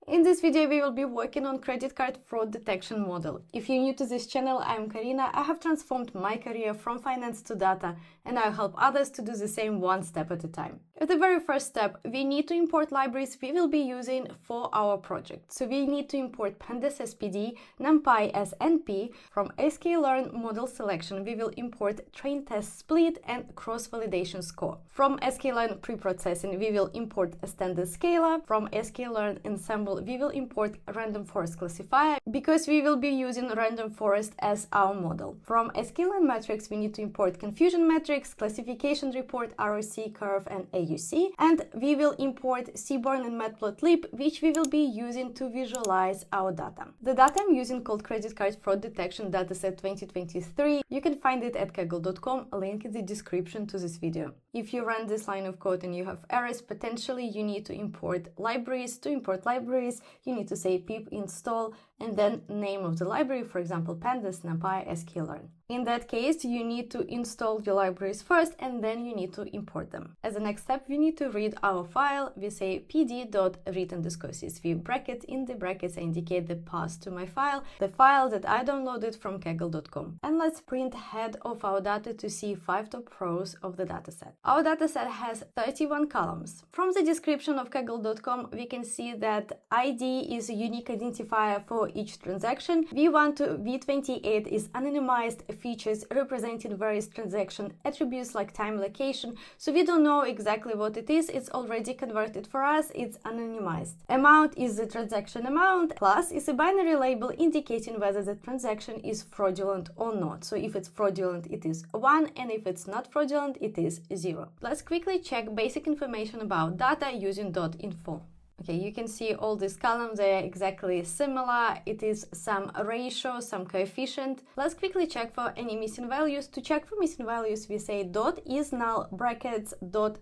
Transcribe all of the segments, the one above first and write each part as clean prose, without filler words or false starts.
In this video, we will be working on credit card fraud detection model. If you're new to this channel, I'm Karina. I have transformed my career from finance to data, and I help others to do the same one step at a time. At the very first step, we need to import libraries we will be using for our project. So we need to import pandas as PD, numpy as NP. From sklearn model selection, we will import train test split and cross-validation score. From sklearn preprocessing, we will import a standard scalar. From sklearn ensemble, we will import random forest classifier because we will be using random forest as our model. From sklearn metrics, we need to import confusion metrics, classification report, ROC curve, and AUC. And we will import seaborn and matplotlib, which we will be using to visualize our data. The data I'm using called credit card fraud detection dataset 2023. You can find it at kaggle.com, link in the description to this video. If you run this line of code and you have errors, potentially you need to import libraries. To import libraries, you need to say pip install and then name of the library, for example, pandas, numpy, sklearn. In that case, you need to install your libraries first and then you need to import them. As a next step, we need to read our file. We say pd.read_csv bracket. In the brackets, I indicate the path to my file, the file that I downloaded from kaggle.com. And let's print head of our data to see 5 top rows of the dataset. Our dataset has 31 columns. From the description of kaggle.com, we can see that ID is a unique identifier for each transaction. V1 to V28 is anonymized features representing various transaction attributes like time, location. So we don't know exactly what it is. It's already converted for us. It's anonymized. Amount is the transaction amount. Class is a binary label indicating whether the transaction is fraudulent or not. So if it's fraudulent, it is 1, and if it's not fraudulent, it is 0. Let's quickly check basic information about data using .info. Okay, you can see all these columns, they are exactly similar. It is some ratio, some coefficient. Let's quickly check for any missing values. To check for missing values, we say is null brackets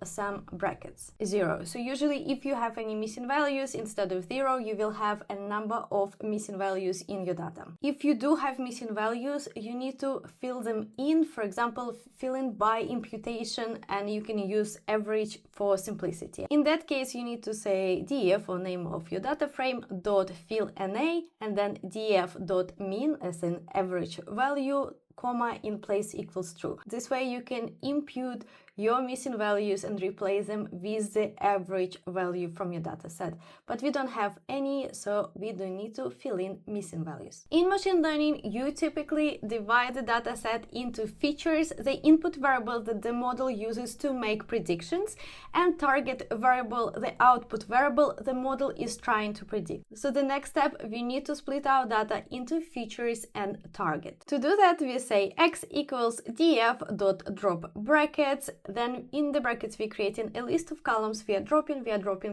sum brackets 0. So usually if you have any missing values, instead of 0, you will have a number of missing values in your data. If you do have missing values, you need to fill them in. For example, fill in by imputation, and you can use average for simplicity. In that case, you need to say df or name of your data frame dot fill na and then df dot mean as an average value, comma in place equals true. This way you can impute your missing values and replace them with the average value from your data set. But we don't have any, so we don't need to fill in missing values. In machine learning, you typically divide the data set into features, the input variable that the model uses to make predictions, and target variable, the output variable the model is trying to predict. So the next step, we need to split our data into features and target. To do that, we say x equals df.drop brackets. Then in the brackets, we're creating a list of columns. We are dropping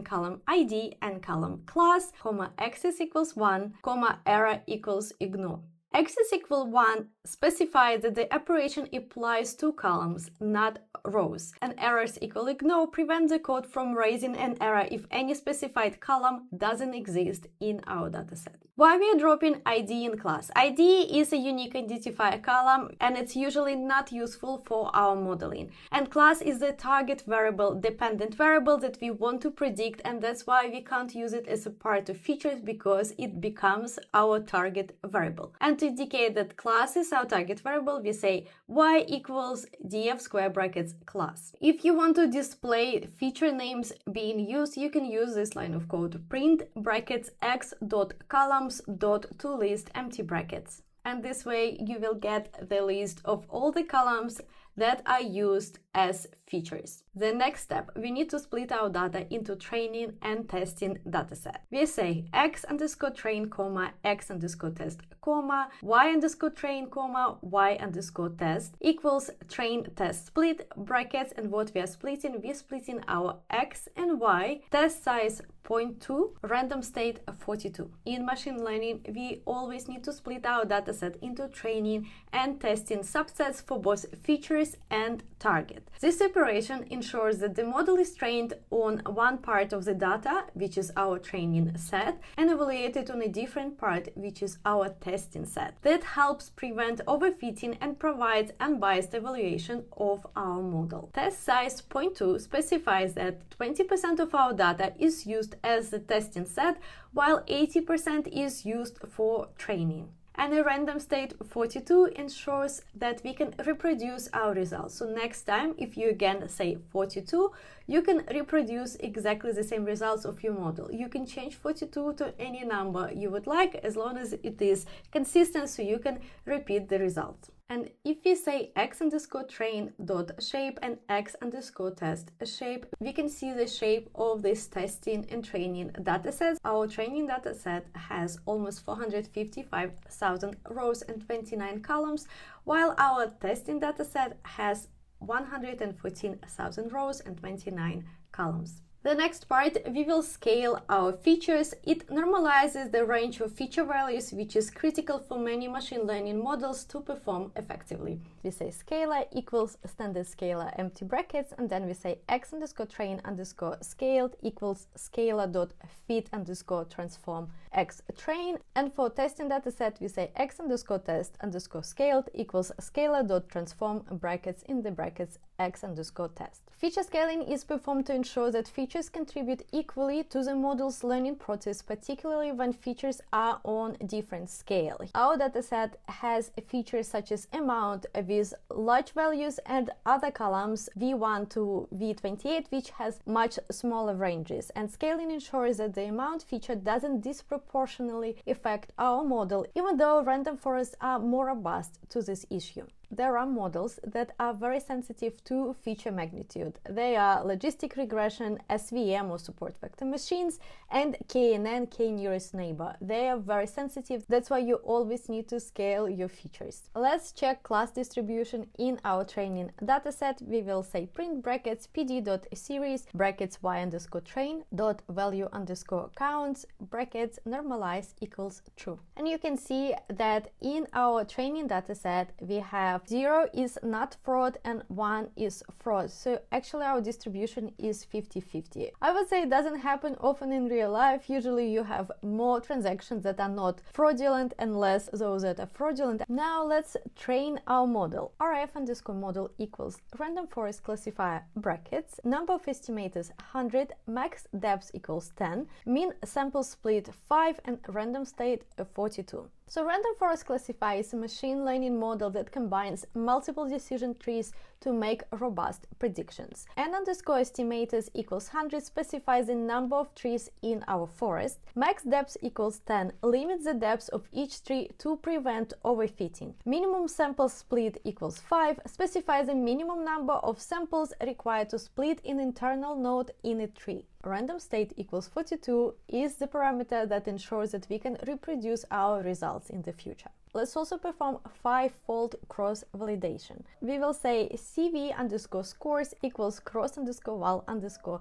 column ID and column class, comma axis equals 1, comma error equals ignore. Axis equal 1 specifies that the operation applies to columns, not rows. And errors equal ignore prevent the code from raising an error if any specified column doesn't exist in our dataset. Why we are dropping ID in class? ID is a unique identifier column and it's usually not useful for our modeling. And class is the target variable, dependent variable that we want to predict, and that's why we can't use it as a part of features because it becomes our target variable. And to indicate that class is our target variable, we say y equals df square brackets class. If you want to display feature names being used, you can use this line of code: print brackets x dot columns dot to list empty brackets. And this way you will get the list of all the columns that are used as features. The next step, we need to split our data into training and testing dataset. We say x underscore train, comma, x underscore test, comma, y underscore train, comma, y underscore test equals train test split brackets. And what we are splitting, we're splitting our x and y, test size 0.2, random state 42. In machine learning, we always need to split our dataset into training and testing subsets for both features and target. This operation ensures that the model is trained on one part of the data, which is our training set, and evaluated on a different part, which is our testing set. That helps prevent overfitting and provides unbiased evaluation of our model. Test size 0.2 specifies that 20% of our data is used as the testing set, while 80% is used for training. And a random state 42 ensures that we can reproduce our results. So next time, if you again say 42, you can reproduce exactly the same results of your model. You can change 42 to any number you would like, as long as it is consistent, so you can repeat the result. And if we say x_train.shape and x_test_shape, we can see the shape of this testing and training datasets. Our training dataset has almost 455,000 rows and 29 columns, while our testing dataset has 114,000 rows and 29 columns. The next part, we will scale our features. It normalizes the range of feature values, which is critical for many machine learning models to perform effectively. We say scalar equals standard scalar empty brackets, and then we say x_train_scaled equals scalar.fit_transform x_train. And for testing dataset, we say x_test_scaled equals scalar.transform brackets in the brackets x_test. Feature scaling is performed to ensure that features contribute equally to the model's learning process, particularly when features are on different scale. Our dataset has features such as amount with large values and other columns V1 to V28, which has much smaller ranges. And scaling ensures that the amount feature doesn't disproportionately affect our model, even though random forests are more robust to this issue. There are models that are very sensitive to feature magnitude. They are logistic regression, SVM or support vector machines, and KNN, K-nearest neighbor. They are very sensitive. That's why you always need to scale your features. Let's check class distribution in our training dataset. We will say print brackets pd.series brackets y_train dot value_counts brackets normalize equals true. And you can see that in our training dataset we have 0 is not fraud and 1 is fraud. So actually our distribution is 50-50. I would say it doesn't happen often in real life. Usually you have more transactions that are not fraudulent and less those that are fraudulent. Now let's train our model. rf_model equals random forest classifier brackets, number of estimators 100, max depth equals 10, mean sample split 5, and random state 42. So random forest classifier is a machine learning model that combines multiple decision trees to make robust predictions. n_estimators equals 100 specifies the number of trees in our forest. Max depth equals 10 limits the depth of each tree to prevent overfitting. Minimum sample split equals 5 specifies the minimum number of samples required to split an internal node in a tree. Random state equals 42 is the parameter that ensures that we can reproduce our results in the future. Let's also perform 5-fold cross-validation. We will say CV_scores equals cross_val_score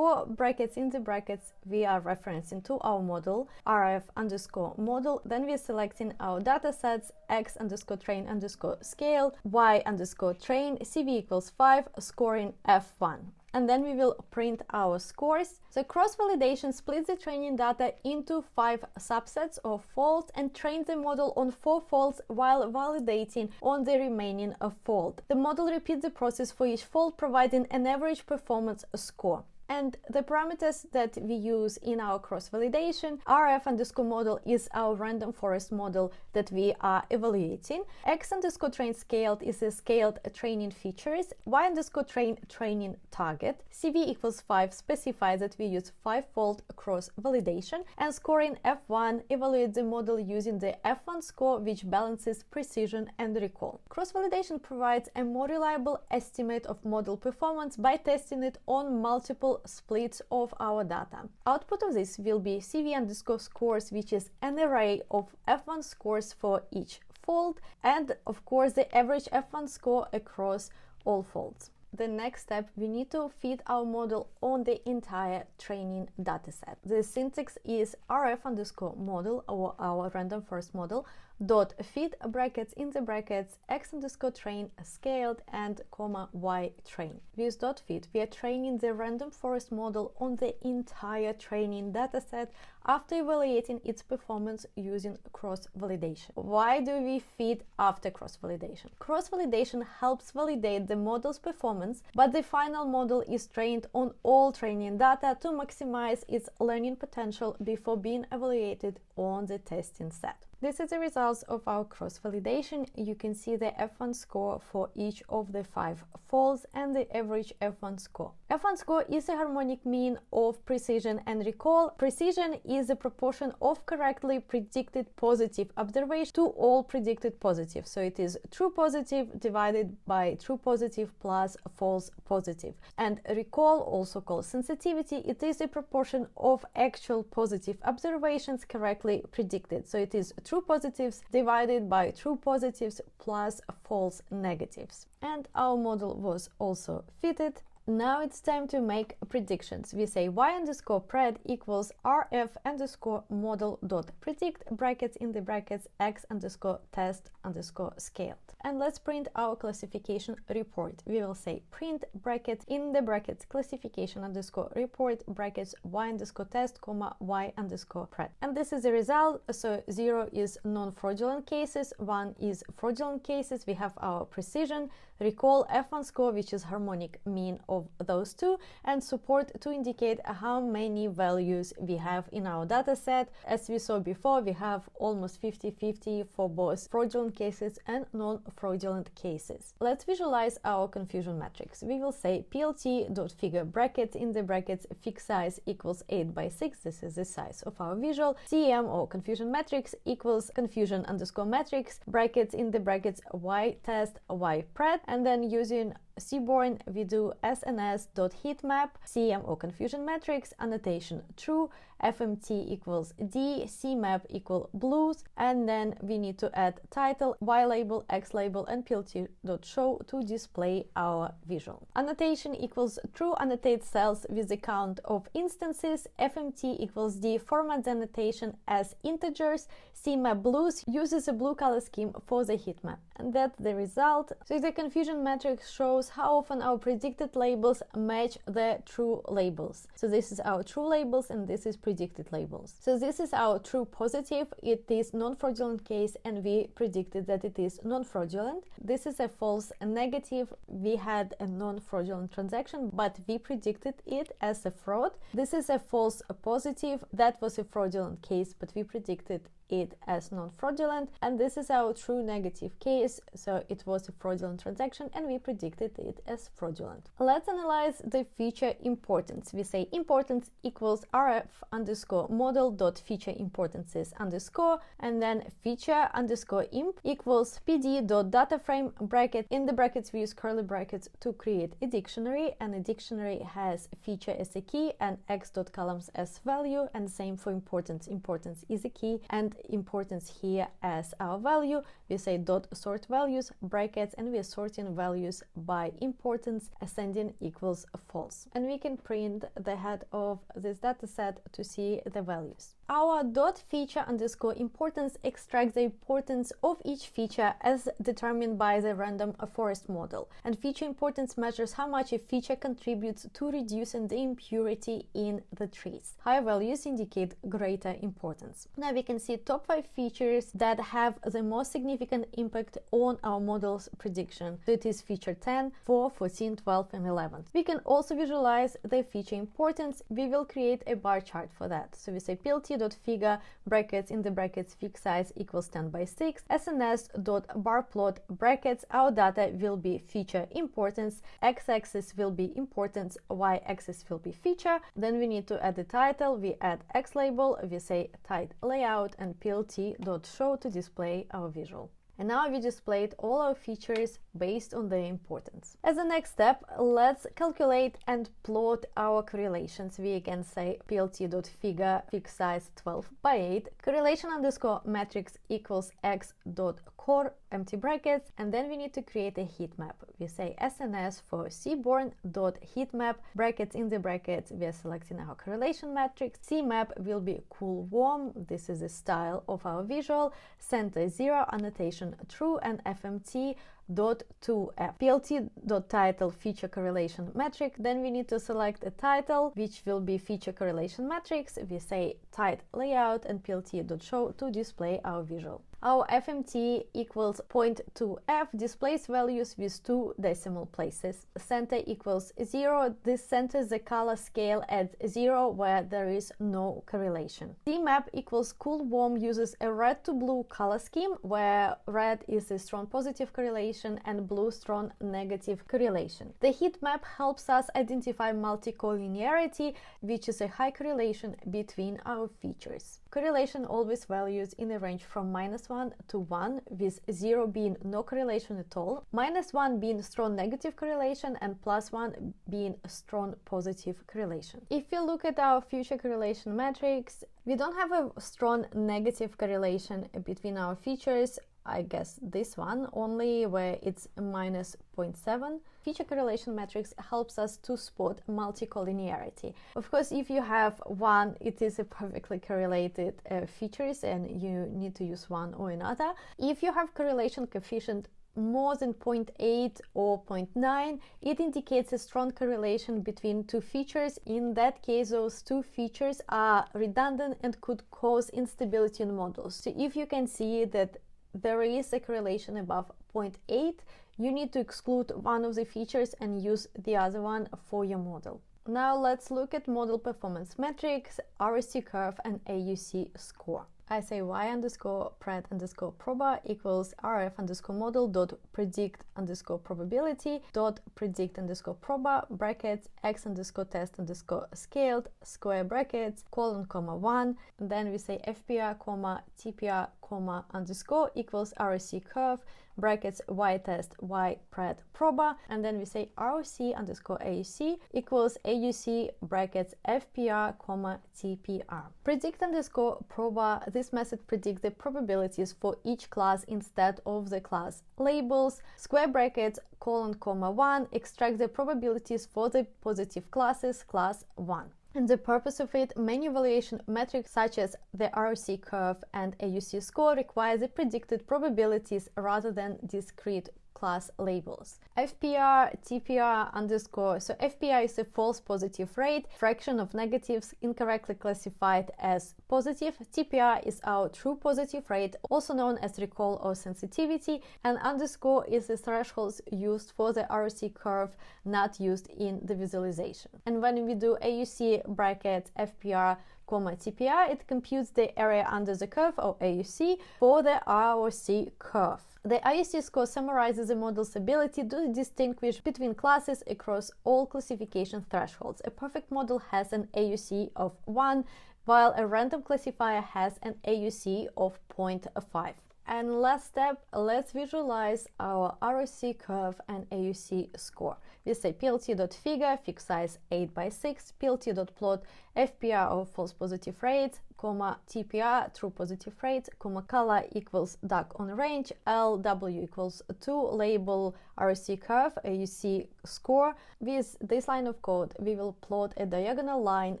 brackets in the brackets we are referencing to our model, rf_model. Then we're selecting our data sets x_train_scale, y_train, CV equals 5, scoring F1. And then we will print our scores. The cross-validation splits the training data into 5 subsets or folds and trains the model on 4 folds while validating on the remaining fold. The model repeats the process for each fold, providing an average performance score. And the parameters that we use in our cross-validation, rf_model is our random forest model that we are evaluating. x_train scaled is a scaled training features. y_train training target. CV equals 5 specifies that we use 5-fold cross-validation. And scoring F1 evaluates the model using the F1 score, which balances precision and recall. Cross-validation provides a more reliable estimate of model performance by testing it on multiple splits of our data. Output of this will be CV_scores, which is an array of F1 scores for each fold, and of course the average F1 score across all folds. The next step, we need to fit our model on the entire training dataset. The syntax is rf_model, or our random forest model, dot fit brackets in the brackets x_train scaled and comma y train. With dot fit, we are training the random forest model on the entire training dataset after evaluating its performance using cross-validation. Why do we fit after cross-validation? Cross-validation helps validate the model's performance, but the final model is trained on all training data to maximize its learning potential before being evaluated on the testing set. This is the results of our cross-validation. You can see the F1 score for each of the 5 false and the average F1 score. F1 score is a harmonic mean of precision and recall. Precision is the proportion of correctly predicted positive observation to all predicted positive. So it is true positive divided by true positive plus false positive. And recall, also called sensitivity, it is the proportion of actual positive observations correctly predicted. So it is true positives divided by true positives plus false negatives. And our model was also fitted. Now it's time to make predictions. We say y_pred equals rf_model dot predict brackets in the brackets x_test_scaled. And let's print our classification report. We will say print brackets in the brackets classification_report brackets y_test comma y_pred. And this is the result. So 0 is non-fraudulent cases, 1 is fraudulent cases. We have our precision, recall, F1 score, which is harmonic mean of those two, and support to indicate how many values we have in our data set. As we saw before, we have almost 50-50 for both fraudulent cases and non-fraudulent cases. Let's visualize our confusion matrix. We will say plt.figure brackets in the brackets fixed size equals 8/6. This is the size of our visual. CM, or confusion matrix, equals confusion_matrix brackets in the brackets y test y pred. And then using Seaborn, we do SNS.heatmap, CM or confusion matrix, annotation true, FMT equals D, CMap equal blues, and then we need to add title, Y label, X label, and PLT.show to display our visual. Annotation equals true, annotate cells with the count of instances, FMT equals D, format the annotation as integers, CMap blues uses a blue color scheme for the heatmap. And that's the result. So the confusion matrix shows how often our predicted labels match the true labels. So this is our true labels and this is predicted labels. So this is our true positive. It is non-fraudulent case and we predicted that it is non-fraudulent. This is a false negative. We had a non-fraudulent transaction, but we predicted it as a fraud. This is a false positive. That was a fraudulent case, but we predicted it as non-fraudulent, and this is our true negative case, so it was a fraudulent transaction and we predicted it as fraudulent. Let's analyze the feature importance. We say importance equals rf_model.feature importances underscore, and then feature_imp equals pd.dataframe bracket. In the brackets we use curly brackets to create a dictionary, and a dictionary has feature as a key and x.columns as value, and same for importance. Importance is a key and importance here as our value. We say dot sort values brackets, and we are sorting values by importance. Ascending equals false, and we can print the head of this data set to see the values. Our dot feature_importance extracts the importance of each feature as determined by the random forest model, and feature importance measures how much a feature contributes to reducing the impurity in the trees. Higher values indicate greater importance. Now we can see top 5 features that have the most significant impact on our model's prediction. So it is feature 10, 4, 14, 12, and 11. We can also visualize the feature importance. We will create a bar chart for that. So we say plt.figure brackets in the brackets fixed size equals 10/6, sns.barplot brackets. Our data will be feature importance, x-axis will be importance, y-axis will be feature. Then we need to add the title. We add x label, we say type layout, and plt.show to display our visual. And now we displayed all our features based on their importance. As a next step, let's calculate and plot our correlations. We can say plt.figure fixed size 12 by 8 correlation underscore matrix equals x.core empty brackets, and then we need to create a heat map. We say SNS for cborn.heatmap brackets in the brackets. We are selecting our correlation matrix. CMap will be cool warm. This is the style of our visual. Center 0, annotation true, and FMT .2f. plt.title feature correlation metric. Then we need to select a title, which will be feature correlation matrix. We say title layout and plt.show to display our visual. Our FMT equals 0.2f displays values with 2 decimal places. Center equals 0. This centers the color scale at 0 where there is no correlation. CMap equals cool warm uses a red to blue color scheme where red is a strong positive correlation and blue strong negative correlation. The heat map helps us identify multicollinearity, which is a high correlation between our features. Correlation always values in a range from -1 to 1, with 0 being no correlation at all, -1 being strong negative correlation, and +1 being strong positive correlation. If we look at our future correlation matrix, we don't have a strong negative correlation between our features. I guess this one only, where it's -0.7. Feature correlation matrix helps us to spot multicollinearity. Of course, if you have one, it is a perfectly correlated features and you need to use one or another. If you have correlation coefficient more than 0.8 or 0.9, it indicates a strong correlation between two features. In that case, those two features are redundant and could cause instability in models. So if you can see that there is a correlation above 0.8, you need to exclude one of the features and use the other one for your model. Now let's look at model performance metrics, ROC curve and AUC score. I say y underscore pred underscore proba equals rf underscore model dot predict underscore probability dot predict underscore proba brackets x underscore test underscore scaled square brackets colon comma 1, and then we say fpr comma tpr comma underscore equals ROC curve brackets y test y pred proba, and then we say ROC underscore AUC equals AUC brackets fpr comma tpr. Predict underscore proba, this method predicts the probabilities for each class instead of the class labels. Square brackets colon comma 1 extract the probabilities for the positive classes class 1. And the purpose of it, many evaluation metrics such as the ROC curve and AUC score require the predicted probabilities rather than discrete class labels. FPR, TPR underscore, so FPR is a false positive rate, fraction of negatives incorrectly classified as positive. TPR is our true positive rate, also known as recall or sensitivity, and underscore is the thresholds used for the ROC curve, not used in the visualization. And when we do AUC bracket FPR comma TPR, it computes the area under the curve, or AUC, for the ROC curve. The AUC score summarizes the model's ability to distinguish between classes across all classification thresholds. A perfect model has an AUC of 1, while a random classifier has an AUC of 0.5. And last step, let's visualize our ROC curve and AUC score. We say plt.figure fixed size 8 by 6, plt.plot FPR or false positive rates, comma TPR true positive rates, comma color equals dark on range, LW equals 2, label ROC curve, AUC score. With this line of code, we will plot a diagonal line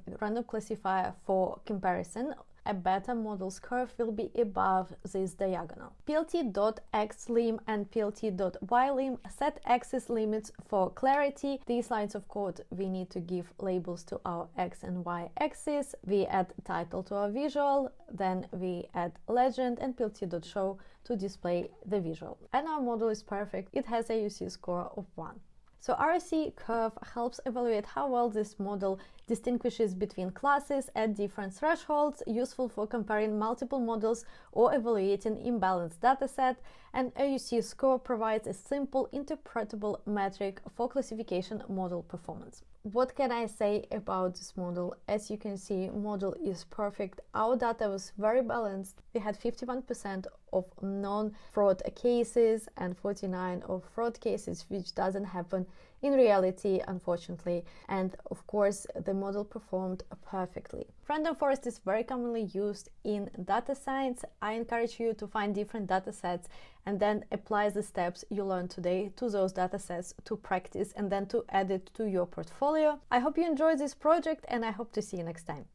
random classifier for comparison. A better model's curve will be above this diagonal. plt.xlim and plt.ylim set axis limits for clarity. These lines of code we need to give labels to our x and y axis. We add title to our visual, then we add legend and plt.show to display the visual. And our model is perfect. It has a AUC score of 1. So ROC curve helps evaluate how well this model distinguishes between classes at different thresholds, useful for comparing multiple models or evaluating imbalanced dataset, and AUC score provides a simple, interpretable metric for classification model performance. What can I say about this model? As you can see, model is perfect. Our data was very balanced. We had 51% of non-fraud cases and 49% of fraud cases, which doesn't happen in reality, unfortunately. And of course, the model performed perfectly. Random forest is very commonly used in data science. I encourage you to find different data sets and then apply the steps you learned today to those data sets to practice and then to add it to your portfolio. I hope you enjoyed this project and I hope to see you next time.